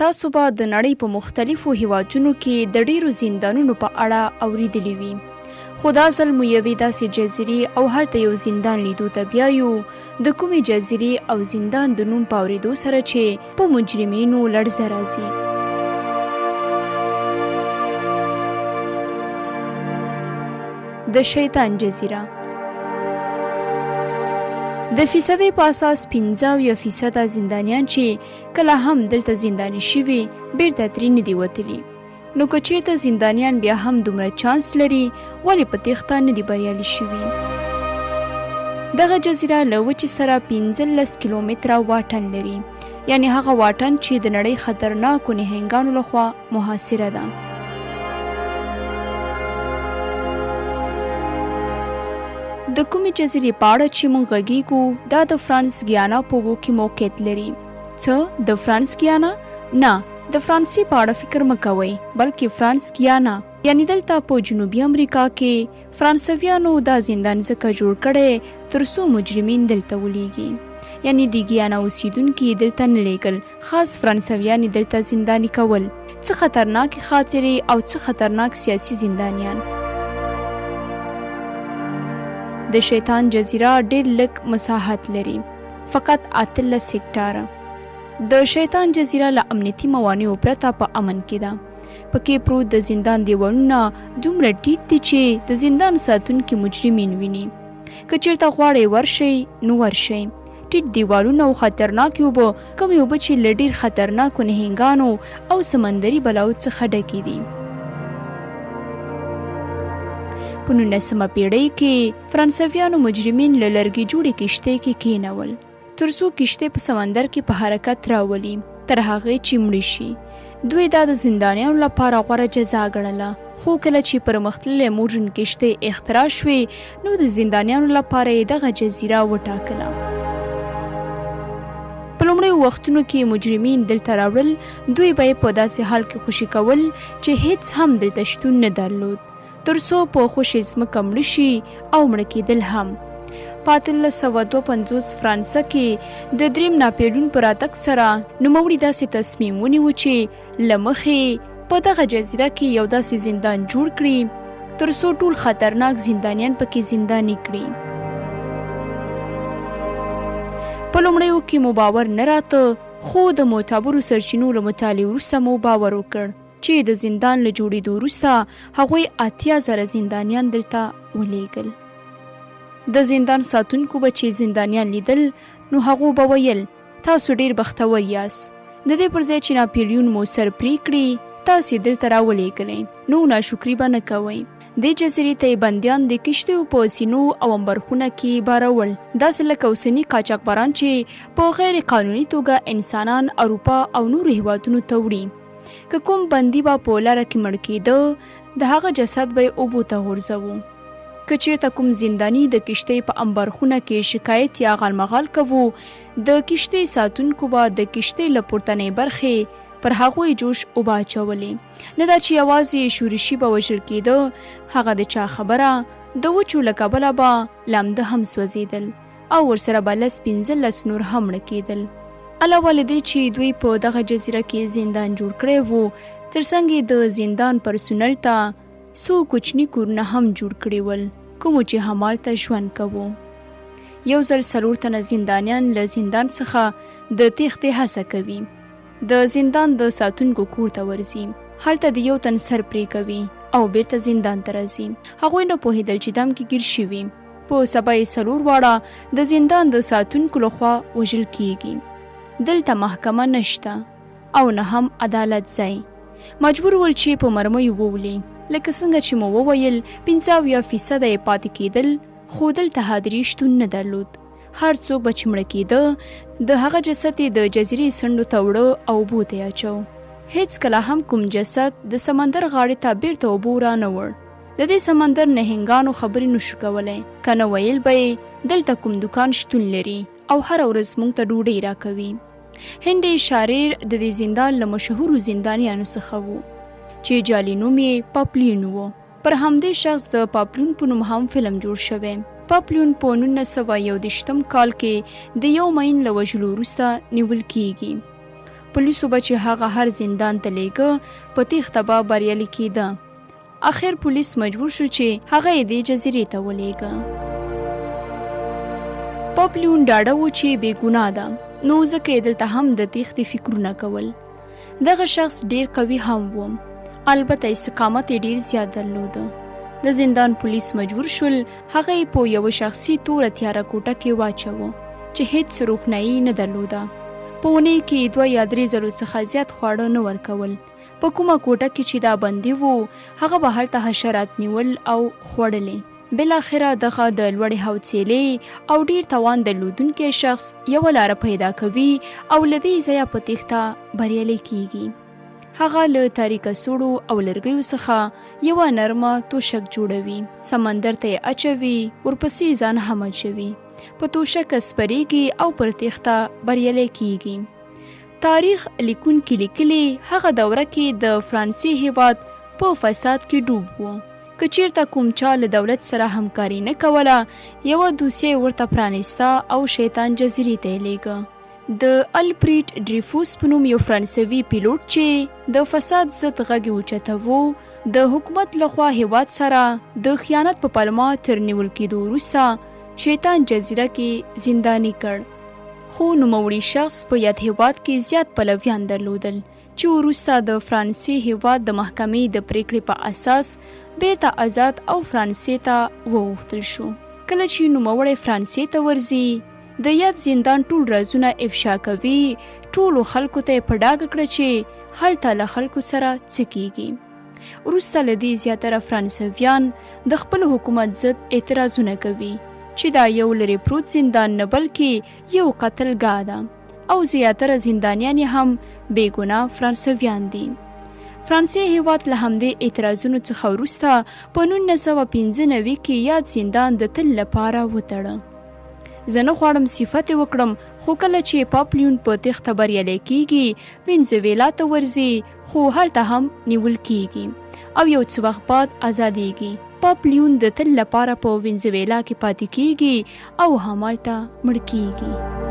تاسو به د نړۍ په مختلفو هیوادونو کې د ډیرو زندانونو په اړه اوریدلی وي، خو دا ځل مو یوې داسې جزیرې او هلته یو زندان لیدو ته بیایو، د کومې جزیرې او زندان د نوم په اوریدو سره چې په مجرمینو لړزه راځي. د شیطان جزیره د فیصدۍ په اساس 15% زندانیان چې کله هم دلته زنداني شوي بیرته ترې نه دي وتلي. نو که چیرته زندانیان بیا هم دومره چانس لري ولې په تېښته نه دي بریالي شوي. دغه جزیره له وچې سره 15 کیلومتره واټن لري، یعنی هغه واټن چې د نړۍ خطرناکو نهنګانو لخوا محاصره ده. د کومې جزیرې په اړه چې موږ غږیږو دا د فرانس ګیانا په اوبو کې موقعیت لري. څه د فرانس ګیانا؟ نه، د فرانسې په اړه فکر مه کوئ، بلکې فرانس ګیانا، یعنی دلته په جنوبي امریکا کې فرانسویانو دا زندان ځکه جوړ کړی تر څو مجرمین دلته ولیږي، یعنی د ګیانا اوسیدونکي دلته نه لیږل، خاص فرانسویان دلته زنداني کول. څه خطرناکې خاطرې او څه خطرناک سیاسي زندانیان. د شیطان جزیره ډېر لږ مساحت لري، فقط 18 هکټاره. د شیطان جزیره له امنیتي موانعو پرته په امن کې ده. پکې پروت د زندان دیوالونه دومره ټیټ دي چې د زندان ساتونکي مجرمین ویني. که چیرته غواړئ ورشئ نو ورشئ. ټیټ دیوالونه او خطرناکې اوبه، کومې اوبه چې له ډېر خطرناکو نهنګانو او سمندري بلاو څخه ډکې دي. په 19مه پیړۍ کې فرانسویانو مجرمین له لرګي جوړې کشتۍ کې کېنول تر څو کشتۍ په سمندر کې په حرکت راولي تر هغې چې مړې شي. دوی دا د زندانیانو لپاره غوره جزا ګڼله، خو کله چې پرمختللې موډرن کشتۍ اختراع شوې نو د زندانیانو لپاره یې دغه جزیره وټاکله. په لومړیو وختونو کې مجرمین دلته راوړل، دوی به یې په داسې حال کې خوشي کول چې هیڅ هم دلته شتون نه درلود، تر څو په خوشي ځمکه مړه شي او مړه کېدل هم. په 1852 فرانسه کې د دریم ناپلیون په راتګ سره نوموړي داسې تصمیم ونیو چې له مخې په دغه جزیره کې یو داسې زندان جوړ کړي تر څو ټول خطرناک زندانیان پکې زنداني کړي. په لومړیو کې مو باور نه راته، خو د معتبرو سرچینو له مطالعې وروسته مو باور وکړ چې د زندان له جوړېدو وروسته هغوی 80,000 زندانیان دلته ولیږل. د زندان ساتونکو به چې زندانیان لیدل نو هغو به ویل تاسو ډیر بختور یاست، د دې پر ځای چې ناپلیون مو سر پرې کړي تاسې دلته راولېږلی نو ناشکري به نه کوئ. دې جزیرې ته یې بندیان د کشتیو په سینو او امبرخونه کې بارول، داسې لکه اوسني قاچاقبران چې په غیر قانوني توګه انسانان اروپا او نورو هیوادونو ته وړي. که کوم بندي به په لاره کې مړ کېده د هغه جسد به یې اوبو ته غورځوو. که چیرته کوم زنداني د کشتۍ په امبرخونه کې شکایت یا غالمغال کوو، د کشتۍ ساتونکو به د کشتۍ له پورتنۍ برخې پر هغوی جوش اوبه اچولې. نه دا چې یوازې شورشي به وژل کېده، هغه د چا خبره، د وچو له کبله به لامده هم سوځېدل او ورسره به 15 نور هم مړه کېدل. علاوه له دې چې دوی په دغه جزیره کې زندان جوړ کړی وو، ترڅنګ د زندان پرسونل ته څو کوچني کورونه هم جوړ کړي ول، کومو چې همالته ژوند کوو. یو ځل 4 تنه زندانیان له زندان څخه د تېښتې هڅه کوي. د زندان د ساتونکو کور ته ورځي، هلته د یو تن سر پرې کوي او بیرته زندان ته راځي. هغوی نه پوهېدل چې دم کې ګیر شوي. په سبا یې 4 واړه د زندان د ساتونکو لخوا وژل کیږي. دلته محکمه نشته او نه هم عدالت ځای. مجبور ول چې په مرمیو وولي، لکه څنګه چې مو وویل 50% یې پاتې کېدل، خو دلته حاضري شتون نه درلود. هر څوک به چې مړه کېده د هغه جسد یې د جزیرې څنډو ته وړه او اوبو ته یې اچو. هیڅ کله هم کوم جسد د سمندر غاړې ته بیرته اوبو را نه وړ. د دې سمندر نهنګانو خبرې نشو کولی، که نه ویل به یې دلته کوم دکان شتون لري او هر ورځ موږ ته ډوډۍ راکوي. هنري شاریر د دې زندان له مشهورو زندانیانو څخه وو چې جعلي نوم یې پاپلیون وو. پر همدې شخص د پاپلیون په نوم هم فلم جوړ شوی. پاپلیون په 1921 کال کې د یو ماین له وژلو وروسته نیول کیږي. پولیسو به چې هغه هر زندان ته لیږه په تیښته به بریالي کېده. اخر پولیس مجبور شو چې هغه یې دې جزیرې ته ولیږه. پاپلیون ډاډه و چې بې ګناه ده، نو ځکه یې دلته هم د تیښتې فکرونه کول. دغه شخص ډیر قوي هم و، البته استقامت یې ډیر زیات درلوده. د زندان پولیس مجبور شول هغه یې په یوه شخصي توره تیاره کوټه کې واچوه چې هیڅ روښنایي نه درلوده. په اونۍ کې 2 یا 3 ځلو څخه زیات خواړه نه ورکول. په کومه کوټه کې چې دا بندي وو هغه به هلته حشرات نیول او خوړلې. بالاخره دغه د لوړې حوصلې او ډیر توان درلودونکی شخص یوه لاره پیدا کوي او له دې ځایه په تیښته بریالی کیږي. هغه له تاریکه سوړو او لرګیو څخه یوه نرمه توشک جوړوي، سمندر ته یې اچوي، ورپسې ځان هم اچوي، په توشک سپریږي او پر تیښته بریالی کیږي. تاریخ لیکونکي لیکلي هغه دوره کې د فرانسې هیواد په فساد کې ډوب و. که چیرته کوم چا له دولت سره همکاري نه کوله، یوه دوسیه ورته پرانیسته او شیطان جزیرې ته یې لیږه. د الفریډ ډریفوس په نوم یو فرانسوي پیلوټ چې د فساد ضد غږ یې اوچته و، د حکومت لخوا هیواد سره د خیانت په پلمه تر نیول کېدو وروسته شیطان جزیره کې زنداني کړ. خو نوموړي شخص په یاد هیواد کې زیات پلویان درلودل چې وروسته د فرانسې هیواد د محکمې د پریکړې په اساس بیرته آزاد او فرانسې ته وغوښتل شو. کله چې نوموړی فرانسې ته ورځي، د یاد زندان ټول رازونه افشا کوي، ټولو خلکو ته یې په ډاګه کړه چې هلته له خلکو سره څه کیږي. وروسته له دې زیاتره فرانسویان د خپل حکومت ضد اعتراضونه کوي چې دا یو لرې پروت زندان نه بلکې یو قتلګاه ده او زیاتره زندانیان هم بې ګناه فرانسویان دي. فرانسې هیواد له همدې اعتراضونو څخه وروسته په 1995 کې یاد زندان د تل لپاره وتړه. زه نه غواړم صفت وکړم، خو کله چې پاپلیون په تیښته بریالی کیږي وینزویلا ته ورځي، خو هلته هم نیول کیږي او یو څه وخت بعد ازادیږي. پاپلیون د تل لپاره په وینزویلا کې پاتې کیږي او همالته مړ کیږي.